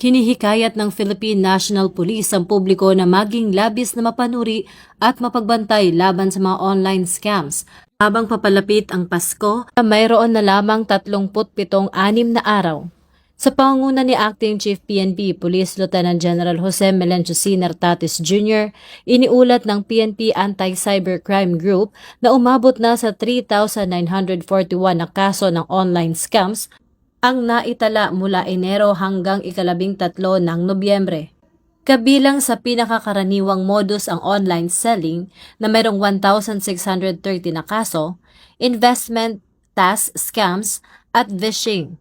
Hinihikayat ng Philippine National Police ang publiko na maging labis na mapanuri at mapagbantay laban sa mga online scams. Habang papalapit ang Pasko, mayroon na lamang 37 na araw. Sa pangunguna ni Acting Chief PNP Police Lieutenant General Jose Melencio C. Nartates Jr., iniulat ng PNP Anti-Cybercrime Group na umabot na sa 3,941 na kaso ng online scams ang naitala mula Enero hanggang ika-13 ng Nobyembre. Kabilang sa pinakakaraniwang modus ang online selling na mayroong 1,630 na kaso, investment, tax scams at phishing.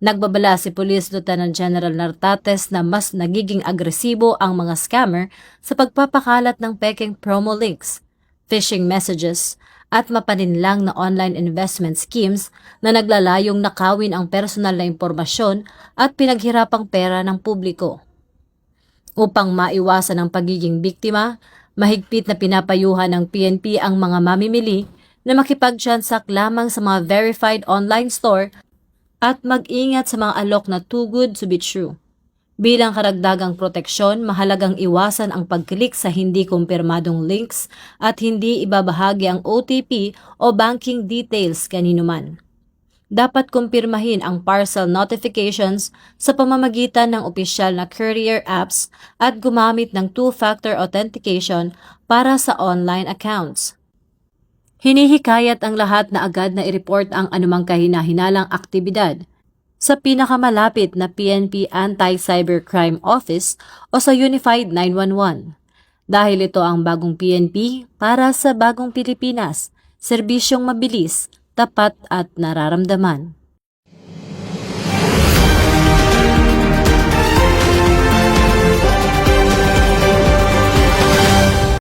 Nagbabala si Police Lieutenant General Nartates na mas nagiging agresibo ang mga scammer sa pagpapakalat ng pekeng promo links, phishing messages, at mapaninlang na online investment schemes na naglalayong nakawin ang personal na impormasyon at pinaghirapang pera ng publiko. Upang maiwasan ang pagiging biktima, mahigpit na pinapayuhan ng PNP ang mga mamimili na makipagtransact lamang sa mga verified online store at mag-ingat sa mga alok na too good to be true. Bilang karagdagang proteksyon, mahalagang iwasan ang pag-click sa hindi kumpirmadong links at hindi ibabahagi ang OTP o banking details kanino man. Dapat kumpirmahin ang parcel notifications sa pamamagitan ng opisyal na courier apps at gumamit ng two-factor authentication para sa online accounts. Hinihikayat ang lahat na agad na i-report ang anumang kahina-hinalang aktibidad sa pinakamalapit na PNP Anti-Cybercrime Office o sa Unified 911. Dahil ito ang bagong PNP para sa bagong Pilipinas, serbisyong mabilis, tapat at nararamdaman.